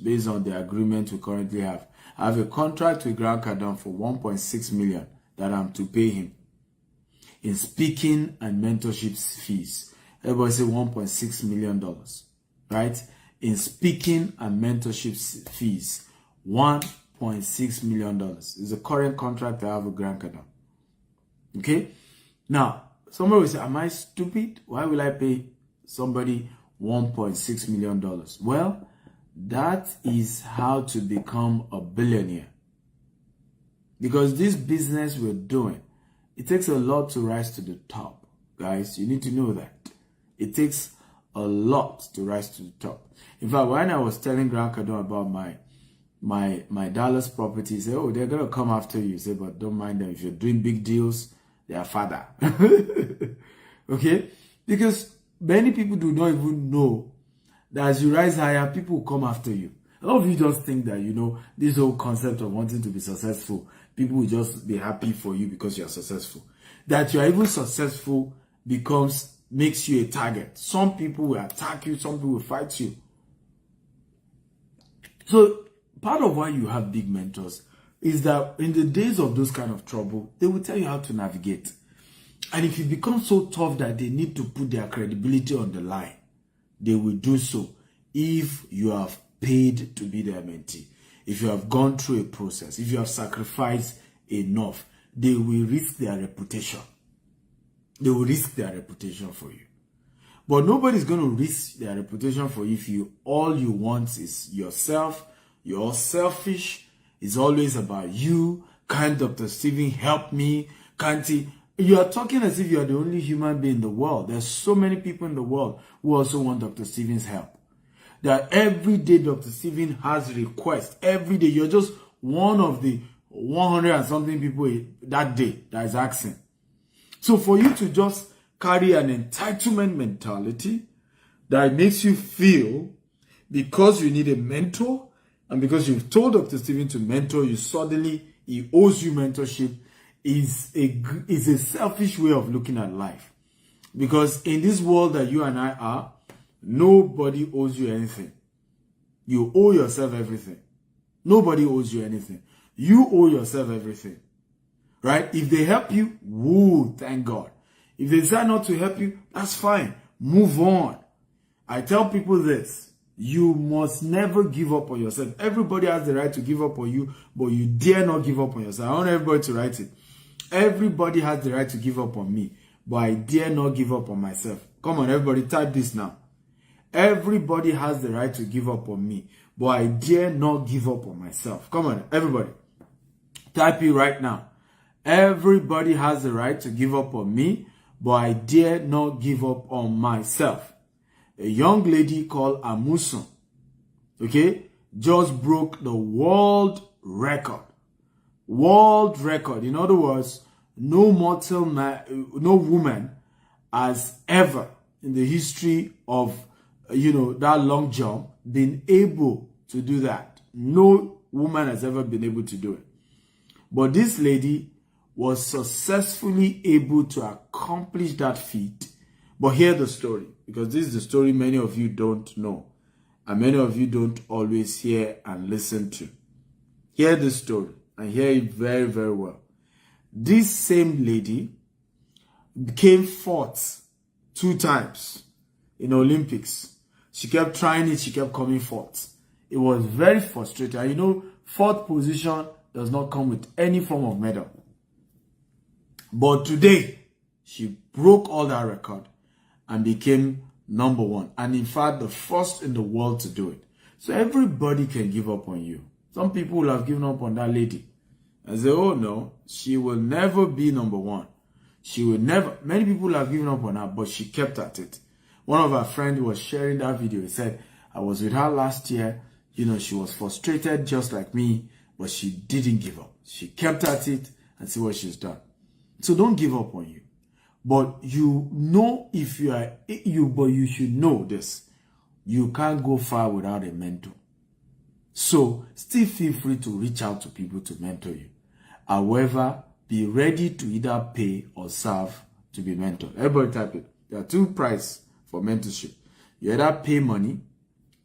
based on the agreement we currently have. I have a contract with Grant Cardone for $1.6 million that I'm to pay him in speaking and mentorship fees. Everybody say $1.6 million, right? In speaking and mentorship fees, $1.6 million is the current contract I have with Grant Cardone. Okay? Now, somebody will say, am I stupid? Why will I pay somebody $1.6 million? Well, that is how to become a billionaire. Because this business we're doing, it takes a lot to rise to the top. Guys, you need to know that. It takes a lot to rise to the top. In fact, when I was telling Grant Cardone about my Dallas property, he said, oh, they're going to come after you. He said, but don't mind them. If you're doing big deals, they are father. Okay? Because many people do not even know that as you rise higher, people will come after you. A lot of you just think that, this whole concept of wanting to be successful, people will just be happy for you because you are successful. That you are even successful makes you a target. Some people will attack you, some people will fight you. So part of why you have big mentors is that in the days of those kind of trouble, they will tell you how to navigate. And if you become so tough that they need to put their credibility on the line, they will do so if you have paid to be their mentee. If you have gone through a process, if you have sacrificed enough, they will risk their reputation. They will risk their reputation for you. But nobody's going to risk their reputation for you if all you want is yourself. You're all selfish. It's always about you. Can't Dr. Stephen help me? Can't he? You are talking as if you are the only human being in the world. There's so many people in the world who also want Dr. Stephen's help. That every day Dr. Stephen has requests. Every day. You're just one of the 100 and something people that day that is asking. So for you to just carry an entitlement mentality that makes you feel because you need a mentor and because you've told Dr. Stephen to mentor you, suddenly he owes you mentorship is a selfish way of looking at life. Because in this world that you and I are, nobody owes you anything. You owe yourself everything. Nobody owes you anything. You owe yourself everything. Right? If they help you, woo, thank God. If they decide not to help you, that's fine. Move on. I tell people this. You must never give up on yourself. Everybody has the right to give up on you, but you dare not give up on yourself. I want everybody to write it. Everybody has the right to give up on me, but I dare not give up on myself. Come on, everybody, type this now. Everybody has the right to give up on me, but I dare not give up on myself. Come on, everybody. Type it right now. Everybody has the right to give up on me, but I dare not give up on myself. A young lady called Amusan, just broke the world record. World record. In other words, no mortal man, no woman has ever in the history of, that long jump been able to do that. No woman has ever been able to do it. But this lady was successfully able to accomplish that feat. But hear the story, because this is the story many of you don't know, and many of you don't always hear and listen to. Hear the story, and hear it very, very well. This same lady came fourth 2 times in Olympics. She kept trying it, she kept coming fourth. It was very frustrating. And fourth position does not come with any form of medal. But today, she broke all that record and became number 1. And in fact, the first in the world to do it. So everybody can give up on you. Some people will have given up on that lady. And say, oh no, she will never be number 1. She will never. Many people have given up on her, but she kept at it. One of our friends was sharing that video. He said, I was with her last year. She was frustrated just like me, but she didn't give up. She kept at it and see what she's done. So don't give up on you. But if you are but you should know this. You can't go far without a mentor. So still feel free to reach out to people to mentor you. However, be ready to either pay or serve to be mentored. Everybody type it. There are 2 prices for mentorship. You either pay money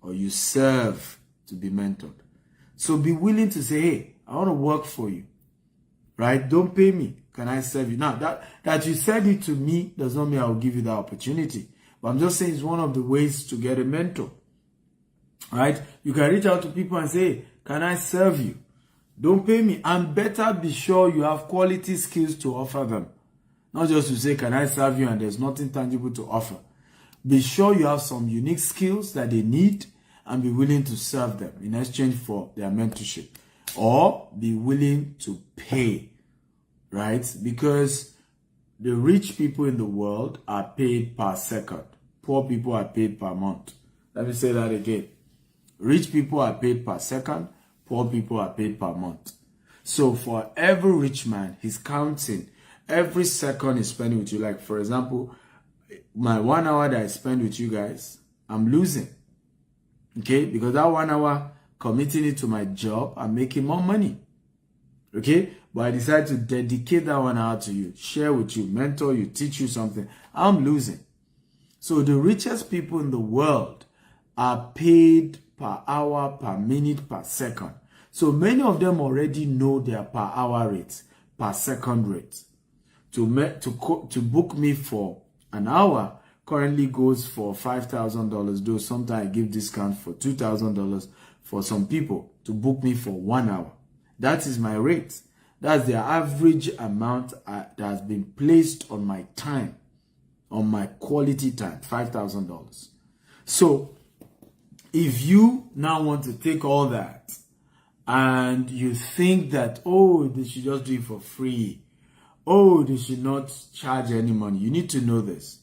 or you serve to be mentored. So be willing to say, hey, I want to work for you. Right? Don't pay me. Can I serve you? Now, that you said it to me does not mean I will give you that opportunity. But I'm just saying it's one of the ways to get a mentor. Right? You can reach out to people and say, hey, can I serve you? Don't pay me. And better be sure you have quality skills to offer them. Not just to say, can I serve you? And there's nothing tangible to offer. Be sure you have some unique skills that they need and be willing to serve them in exchange for their mentorship. Or be willing to pay. Right? Because the rich people in the world are paid per second. Poor people are paid per month. Let me say that again. Rich people are paid per second. Poor people are paid per month. So for every rich man, he's counting every second he's spending with you. Like, for example, my 1 hour that I spend with you guys, I'm losing. Okay, because that 1 hour committing it to my job, I'm making more money. Okay, but I decide to dedicate that 1 hour to you, share with you, mentor you, teach you something. I'm losing. So the richest people in the world are paid per hour, per minute, per second. So many of them already know their per hour rates, per second rates. To book me for an hour currently goes for $5,000, though sometimes I give discount for $2,000 for some people to book me for 1 hour. That is my rate. That's the average amount that has been placed on my time, on my quality time, $5,000. So if you now want to take all that and you think that, oh, they should just do it for free, oh, they should not charge any money, you need to know this.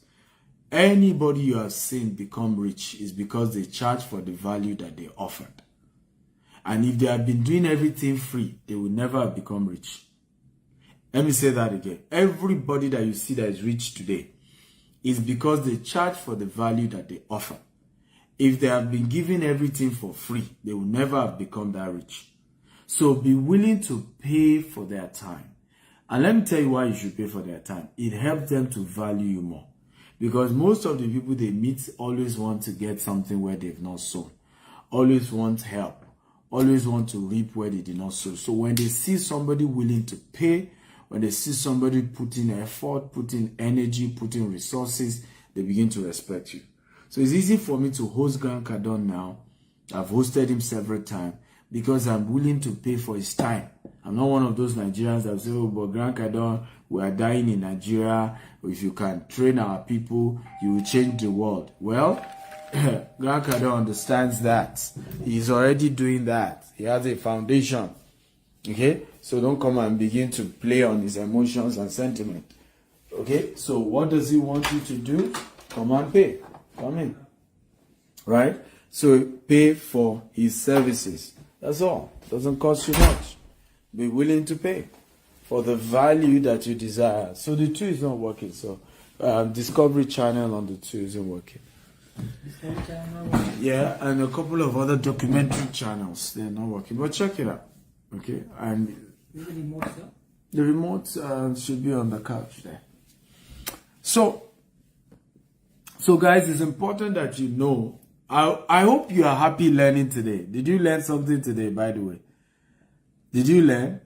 Anybody you have seen become rich is because they charge for the value that they offered. And if they have been doing everything free, they will never have become rich. Let me say that again. Everybody that you see that is rich today is because they charge for the value that they offer. If they have been given everything for free, they will never have become that rich. So be willing to pay for their time. And let me tell you why you should pay for their time. It helps them to value you more. Because most of the people they meet always want to get something where they've not sown. Always want help. Always want to reap where they did not sow. So when they see somebody willing to pay, when they see somebody putting effort, putting energy, putting resources, they begin to respect you. So it's easy for me to host Grant Cardone now. I've hosted him several times because I'm willing to pay for his time. I'm not one of those Nigerians that say, oh, but Grant Cardone, we are dying in Nigeria. If you can train our people, you will change the world. Well, Grant Cardone understands that. He's already doing that. He has a foundation. Okay? So don't come and begin to play on his emotions and sentiment. Okay? So what does he want you to do? Come and pay. Come in. Right? So pay for his services. That's all. Doesn't cost you much. Be willing to pay for the value that you desire. So the 2 is not working. So Discovery Channel on the 2 isn't working. Yeah, and a couple of other documentary channels, they're not working. But check it out. Okay? And the remote should be on the couch there. So guys, it's important that you know. I hope you are happy learning today. Did you learn something today, by the way? Did you learn?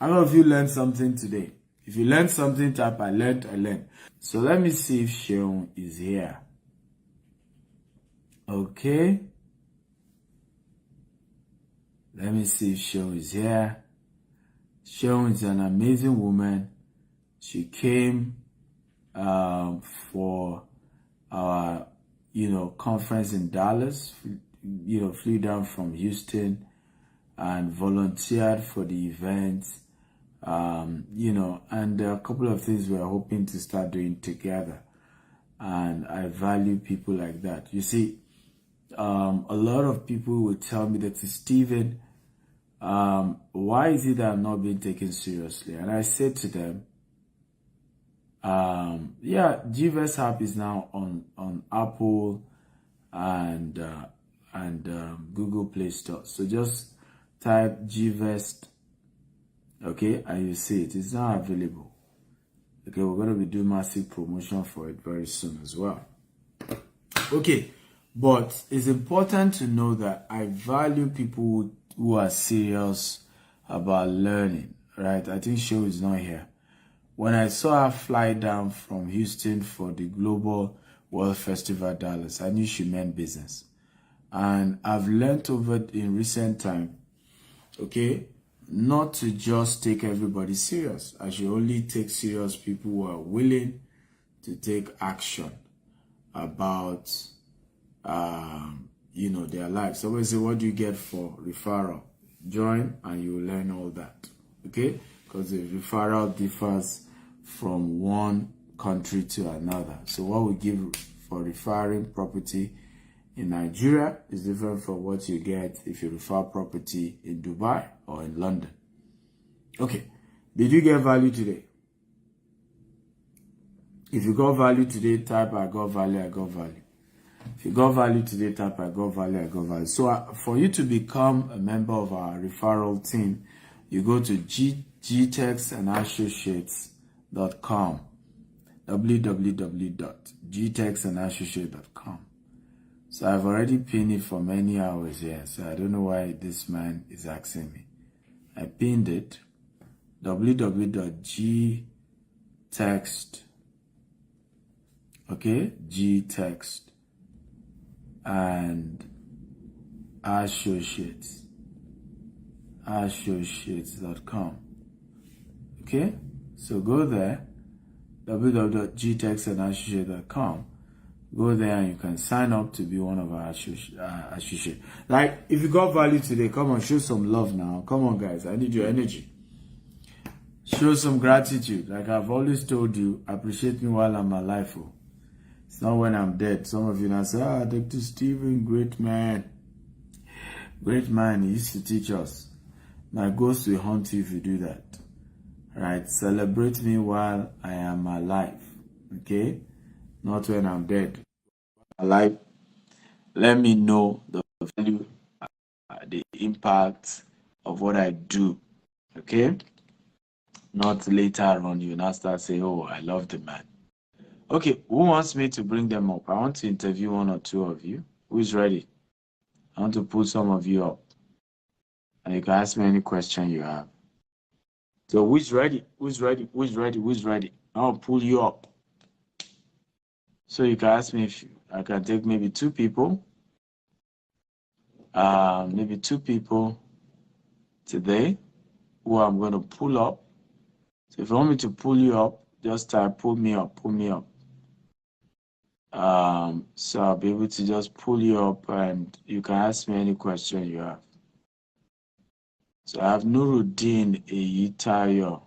How many of you learned something today? If you learned something, type I learned. So let me see if Shaun is here. Okay. Let me see if Shaun is here. Shaun is an amazing woman. She came for our, conference in Dallas. Flew down from Houston and volunteered for the event. And there are a couple of things we're hoping to start doing together. And I value people like that. You see, a lot of people will tell me that, Stephen, why is it that I'm not being taken seriously? And I said to them, GVest app is now on Apple and Google Play Store. So just type GVest, okay, and you see it. It's now available. Okay, we're going to be doing massive promotion for it very soon as well. Okay, but it's important to know that I value people who are serious about learning, right? I think Shaun is not here. When I saw her fly down from Houston for the Global World Festival Dallas, I knew she meant business. And I've learned over in recent time, okay, not to just take everybody serious. I should only take serious people who are willing to take action about, their lives. Somebody say, what do you get for referral? Join and you will learn all that, okay? Because the referral differs from one country to another. So what we give for referring property in Nigeria is different from what you get if you refer property in Dubai or in London. Okay, did you get value today? If you got value today, type I got value, I got value. If you got value today, type I got value, I got value. So for you to become a member of our referral team, you go to gtexandassociates.com, www.gtexandassociates.com. So I've already pinned it for many hours here, so I don't know why this man is asking me. I pinned it, www.gtext, okay, gtext and associates.com. Okay, so go there, www.gtexandassociates.com. Go there and you can sign up to be one of our associates. Like, if you got value today, come on, show some love now. Come on, guys, I need your energy. Show some gratitude. Like I've always told you, appreciate me while I'm alive. Oh. It's not when I'm dead. Some of you now say, Dr. Stephen, great man. Great man, he used to teach us. My ghost will haunt you if you do that. Right? Celebrate me while I am alive. Okay? Not when I'm dead. Alive. Let me know the value, the impact of what I do. Okay? Not later on, you now start saying, oh, I love the man. Okay, who wants me to bring them up? I want to interview one or two of you. Who's ready? I want to pull some of you up. And you can ask me any question you have. So who's ready? Who's ready? Who's ready? Who's ready? I'll pull you up. So you can ask me if I can take maybe two people. Maybe two people today who I'm going to pull up. So if you want me to pull you up, just type pull me up, pull me up. So I'll be able to just pull you up and you can ask me any question you have. So I have Nuruddin Eyitayo.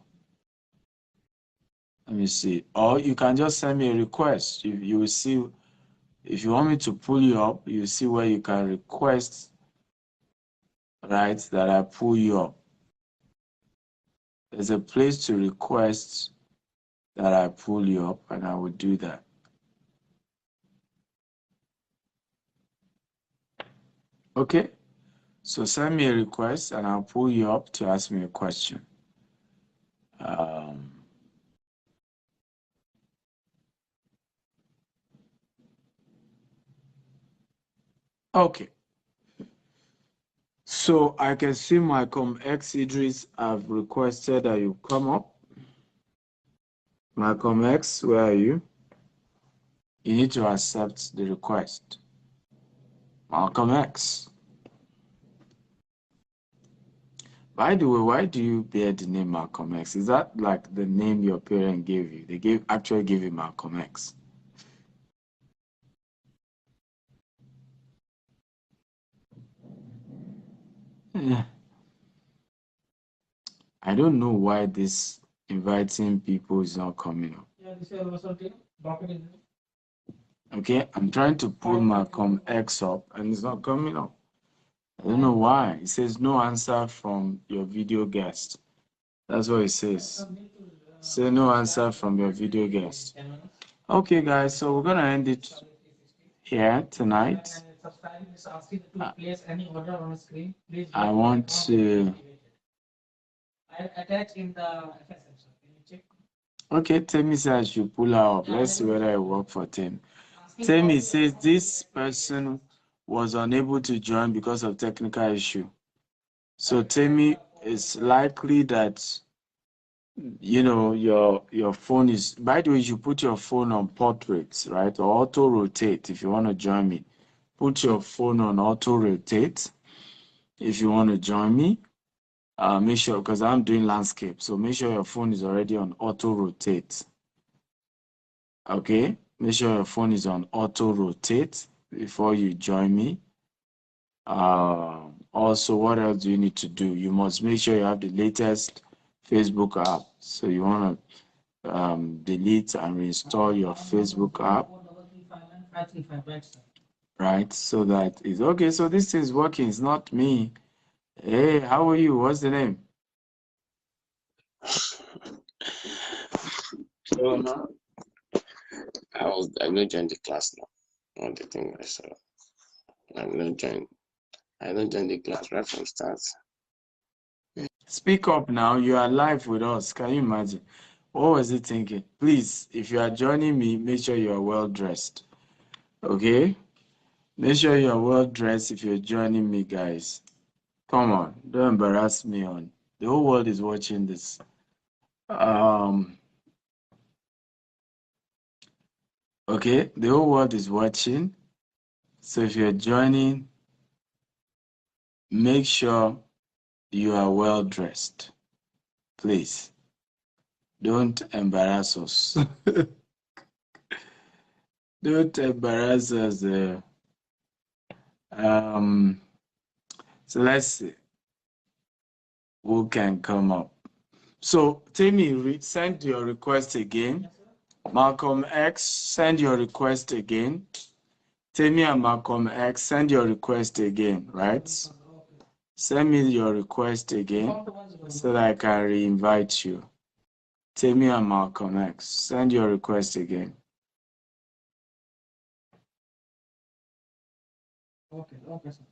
Let me see. Or you can just send me a request. You will see, if you want me to pull you up, you see where you can request, right, that I pull you up. There's a place to request that I pull you up, and I will do that. Okay? So send me a request, and I'll pull you up to ask me a question. Okay. So I can see Malcolm X Idris have requested that you come up. Malcolm X, where are you? You need to accept the request. Malcolm X. By the way, why do you bear the name Malcolm X? Is that like the name your parents gave you? They actually gave you Malcolm X. Yeah. I don't know why this inviting people is not coming up. Okay, I'm trying to pull Malcolm X up and it's not coming up. I don't know why. It says no answer from your video guest. That's what it says. Say no answer from your video guest. Okay, guys, so we're gonna end it here tonight. I want to. Attach in the Okay, Temi says I should pull her up. Let's see whether I work for Tim. Temi says this person was unable to join because of technical issue. So Temi, it's likely that your phone is, by the way, you put your phone on portraits, right? Or auto rotate if you want to join me. Put your phone on auto rotate if you want to join me. Make sure, because I'm doing landscape, so make sure your phone is already on auto rotate. Okay, make sure your phone is on auto rotate before you join me. Also, what else do you need to do? You must make sure you have the latest Facebook app. So you want to delete and reinstall your Facebook app, right? So that is okay. So this is working. It's not me. Hey, how are you? What's the name? I've not joined the class now. What the thing I saw. I've not joined. I don't join the class right from start. Speak up now. You are live with us. Can you imagine? What was he thinking? Please, if you are joining me, make sure you are well dressed. Okay? Make sure you are well dressed if you're joining me, guys. Come on, don't embarrass me on. The whole world is watching this. Okay, the whole world is watching. So if you're joining, make sure you are well dressed. Please. Don't embarrass us. Don't embarrass us. So let's see who can come up. So Temi, send your request again. Malcolm X, send your request again. Temi and Malcolm X, send your request again, right? Send me your request again so that I can re-invite you. Temi and Malcolm X, send your request again. Okay, sir.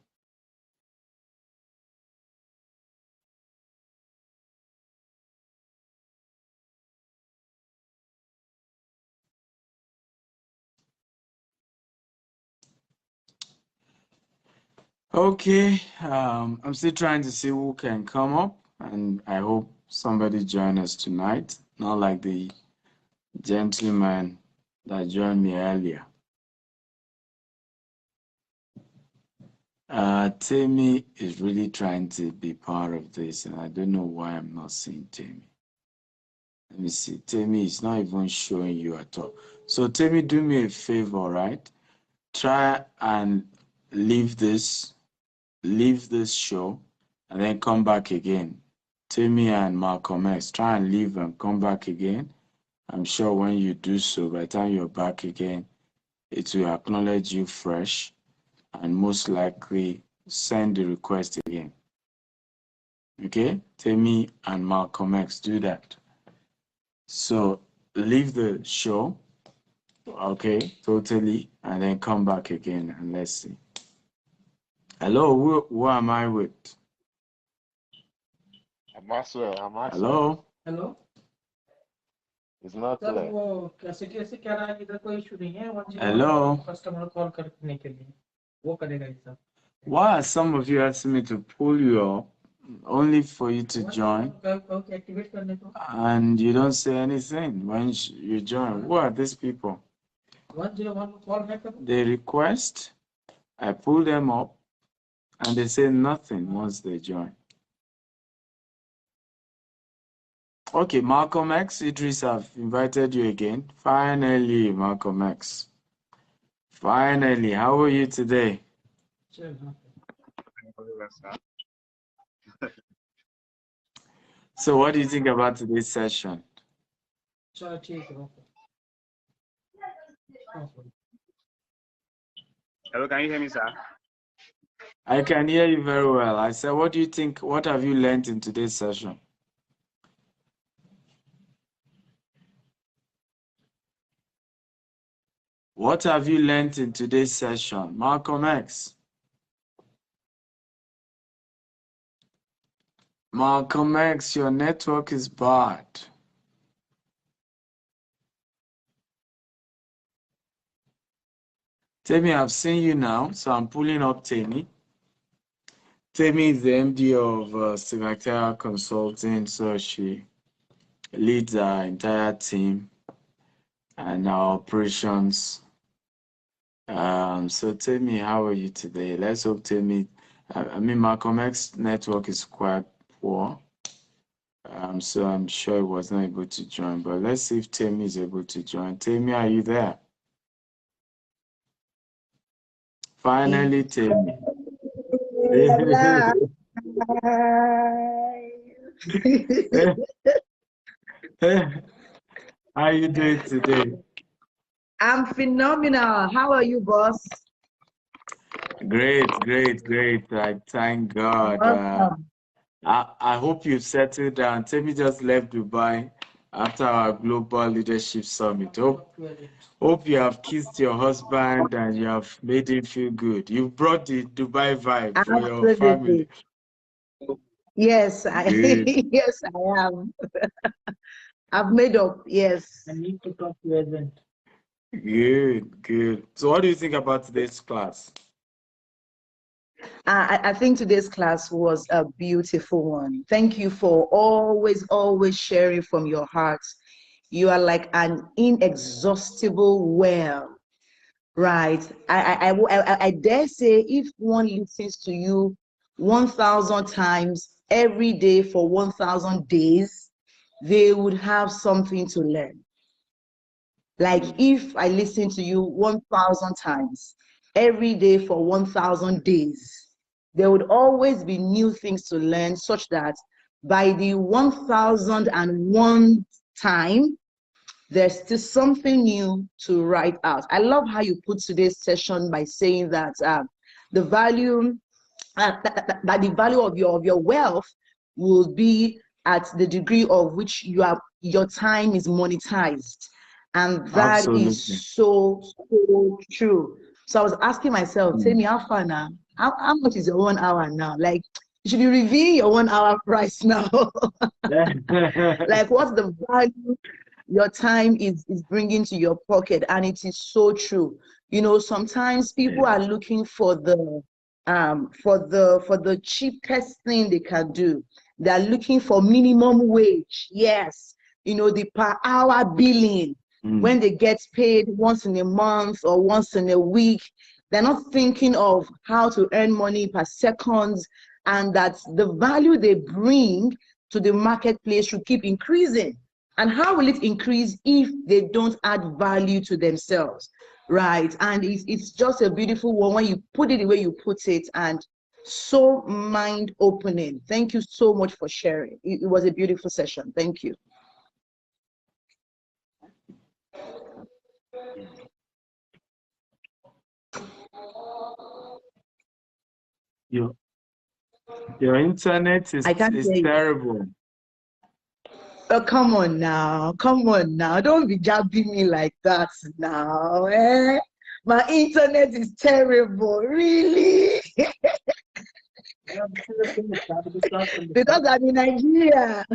Okay, I'm still trying to see who can come up, and I hope somebody join us tonight, not like the gentleman that joined me earlier. Temi is really trying to be part of this, and I don't know why I'm not seeing Temi. Let me see. Temi is not even showing you at all. So Temi, do me a favor, right? Try and leave this show and then come back again. Temi and Malcolm X, try and leave and come back again. I'm sure when you do so, by the time you're back again, it will acknowledge you fresh and most likely send the request again. Okay? Temi and Malcolm X, do that. So leave the show, okay, totally, and then come back again and let's see. Hello, who am I with? Maxwell. Hello? Hello? It's not sir clear. वो कैसे कह रहा है इधर कोई issue नहीं है Hello? Customer call करने के लिए वो करेगा ये सब. Why are some of you asking me to pull you up only for you to join activate करने को and you don't say anything when you join? Who are these people? 101 call back करो. They request, I pull them up, and they say nothing once they join. Okay, Malcolm X, Idris, I've invited you again. Finally, Malcolm X. Finally, how are you today? So what do you think about today's session? Hello, can you hear me, sir? I can hear you very well. I said, what do you think? What have you learned in today's session? What have you learned in today's session? Malcolm X. Malcolm X, your network is bad. Temi, I've seen you now, so I'm pulling up Temi. Temi is the MD of Signature Consulting, so she leads our entire team and our operations. So Temi, how are you today? Let's hope Temi, Malcolm X network is quite poor. So I'm sure he was not able to join, but let's see if Temi is able to join. Temi, are you there? Finally, Temi. How are you doing today? I'm phenomenal. How are you, boss? Great. I thank God. I hope you've settled down. Temi just left Dubai after our Global Leadership Summit. Hope you have kissed your husband and you have made him feel good. You brought the Dubai vibe for your family. Absolutely. Yes, Good, yes, I am. I've made up. Yes. I need to talk to agent. good, good. So what do you think about today's class? I think today's class was a beautiful one. Thank you for always sharing from your heart. You are like an inexhaustible well, right? I dare say if one listens to you 1,000 times every day for 1,000 days, they would have something to learn. Like if I listen to you 1,000 times every day for 1,000 days, there would always be new things to learn, such that by the 1,001 time, there's still something new to write out. I love how you put today's session by saying that the value that the value of your wealth will be at the degree of which your time is monetized, and that Absolutely. is so true. So I was asking myself, tell me how far now? How much is your 1 hour now? Like, you should be revealing your 1 hour price now. Like, what's the value your time is bringing to your pocket? And it is so true. You know, sometimes people are looking for the cheapest thing they can do. They're looking for minimum wage. Yes, you know, the per hour billing. When they get paid once in a month or once in a week, they're not thinking of how to earn money per second, and that the value they bring to the marketplace should keep increasing. And how will it increase if they don't add value to themselves, right? And it's just a beautiful one when you put it the way you put it, and so mind-opening. Thank you so much for sharing. It was a beautiful session. Thank you. Your internet is terrible. Oh, come on now. Come on now. Don't be jabbing me like that now. Eh? My internet is terrible. Really? Because I'm in Nigeria.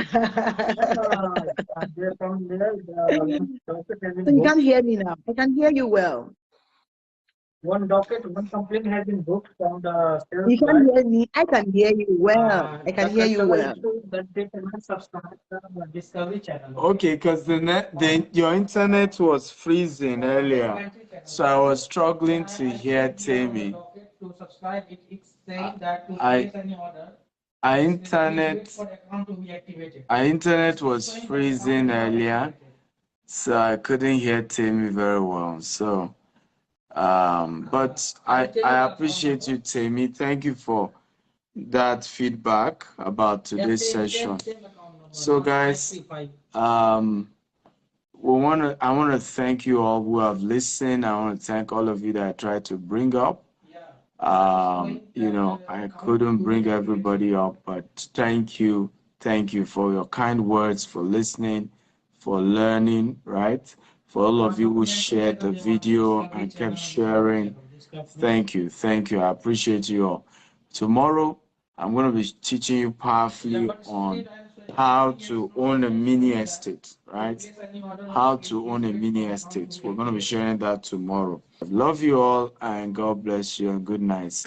So you can't hear me now. I can hear you well. One complaint has been booked from the sales. You can hear me. I can hear you well. I can hear you well. That they cannot subscribe the Discovery channel. Okay, because your internet was freezing earlier, so I was struggling to hear Tammy. To subscribe, it's saying that to place any order, our internet was freezing earlier, so I couldn't hear Tammy very well. So, but I appreciate you, Tammy. Thank you for that feedback about today's session. So, guys, I want to thank you all who have listened. I want to thank all of you that I tried to bring up. You know, I couldn't bring everybody up, but thank you for your kind words, for listening, for learning, right? For all of you who shared the video and kept sharing, thank you. I appreciate you all. Tomorrow, I'm going to be teaching you powerfully on how to own a mini estate, right? How to own a mini estate. We're going to be sharing that tomorrow. I love you all, and God bless you, and good night.